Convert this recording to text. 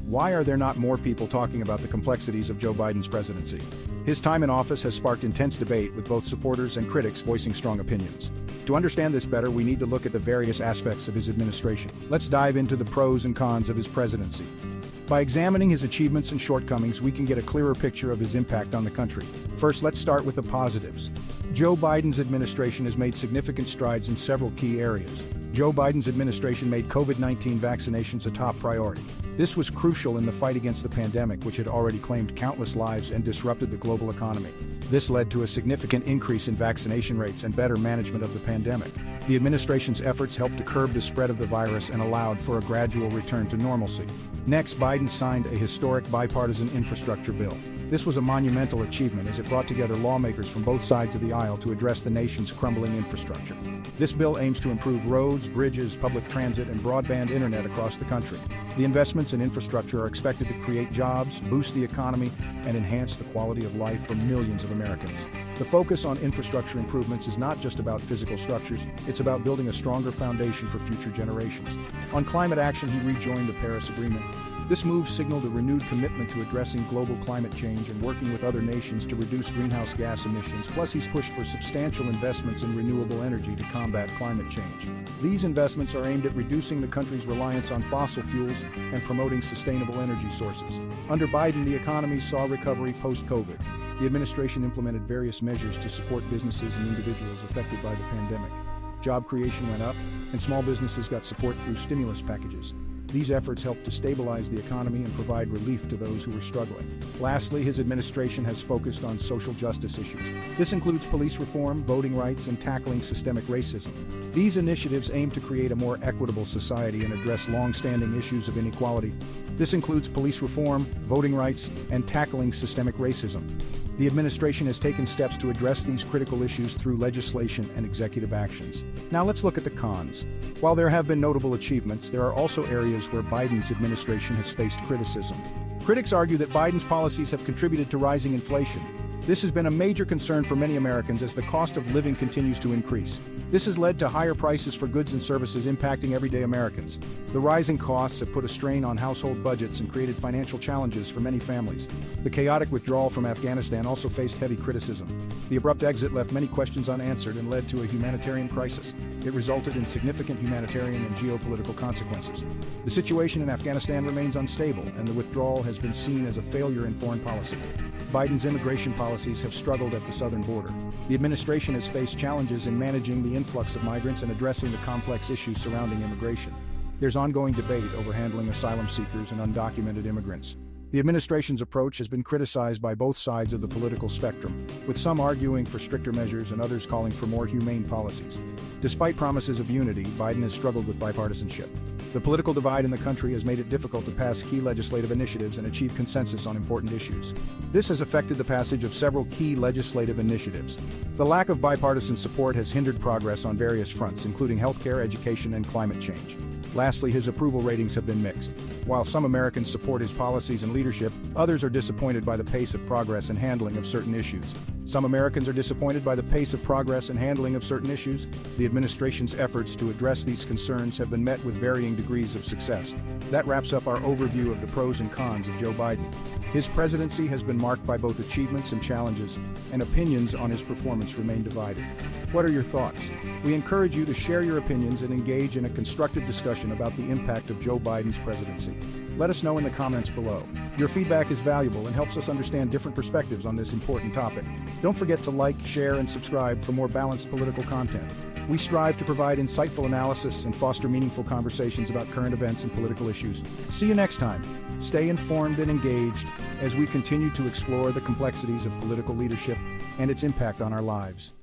Why are there not more people talking about the complexities of Joe Biden's presidency? His time in office has sparked intense debate, with both supporters and critics voicing strong opinions. To understand this better, we need to look at the various aspects of his administration. Let's dive into the pros and cons of his presidency. By examining his achievements and shortcomings, we can get a clearer picture of his impact on the country. First, let's start with the positives. Joe Biden's administration has made significant strides in several key areas. Joe Biden's administration made COVID-19 vaccinations a top priority. This was crucial in the fight against the pandemic, which had already claimed countless lives and disrupted the global economy. This led to a significant increase in vaccination rates and better management of the pandemic. The administration's efforts helped to curb the spread of the virus and allowed for a gradual return to normalcy. Next, Biden signed a historic bipartisan infrastructure bill. This was a monumental achievement as it brought together lawmakers from both sides of the aisle to address the nation's crumbling infrastructure. This bill aims to improve roads, bridges, public transit, and broadband internet across the country. The investments in infrastructure are expected to create jobs, boost the economy, and enhance the quality of life for millions of Americans. The focus on infrastructure improvements is not just about physical structures, it's about building a stronger foundation for future generations. On climate action, he rejoined the Paris Agreement. This move signaled a renewed commitment to addressing global climate change and working with other nations to reduce greenhouse gas emissions. Plus, he's pushed for substantial investments in renewable energy to combat climate change. These investments are aimed at reducing the country's reliance on fossil fuels and promoting sustainable energy sources. Under Biden, the economy saw recovery post-COVID. The administration implemented various measures to support businesses and individuals affected by the pandemic. Job creation went up, and small businesses got support through stimulus packages. These efforts helped to stabilize the economy and provide relief to those who were struggling. Lastly, his administration has focused on social justice issues. This includes police reform, voting rights, and tackling systemic racism. These initiatives aim to create a more equitable society and address long-standing issues of inequality. This includes police reform, voting rights, and tackling systemic racism. The administration has taken steps to address these critical issues through legislation and executive actions. Now let's look at the cons. While there have been notable achievements, there are also areas where Biden's administration has faced criticism. Critics argue that Biden's policies have contributed to rising inflation. This has been a major concern for many Americans as the cost of living continues to increase. This has led to higher prices for goods and services impacting everyday Americans. The rising costs have put a strain on household budgets and created financial challenges for many families. The chaotic withdrawal from Afghanistan also faced heavy criticism. The abrupt exit left many questions unanswered and led to a humanitarian crisis. It resulted in significant humanitarian and geopolitical consequences. The situation in Afghanistan remains unstable, and the withdrawal has been seen as a failure in foreign policy. Biden's immigration policies have struggled at the southern border. The administration has faced challenges in managing the influx of migrants and addressing the complex issues surrounding immigration. There's ongoing debate over handling asylum seekers and undocumented immigrants. The administration's approach has been criticized by both sides of the political spectrum, with some arguing for stricter measures and others calling for more humane policies. Despite promises of unity, Biden has struggled with bipartisanship. The political divide in the country has made it difficult to pass key legislative initiatives and achieve consensus on important issues. This has affected the passage of several key legislative initiatives. The lack of bipartisan support has hindered progress on various fronts, including healthcare, education, and climate change. Lastly, his approval ratings have been mixed. While some Americans support his policies and leadership, others are disappointed by the pace of progress and handling of certain issues. Some Americans are disappointed by the pace of progress and handling of certain issues. The administration's efforts to address these concerns have been met with varying degrees of success. That wraps up our overview of the pros and cons of Joe Biden. His presidency has been marked by both achievements and challenges, and opinions on his performance remain divided. What are your thoughts? We encourage you to share your opinions and engage in a constructive discussion about the impact of Joe Biden's presidency. Let us know in the comments below. Your feedback is valuable and helps us understand different perspectives on this important topic. Don't forget to like, share, and subscribe for more balanced political content. We strive to provide insightful analysis and foster meaningful conversations about current events and political issues. See you next time. Stay informed and engaged as we continue to explore the complexities of political leadership and its impact on our lives.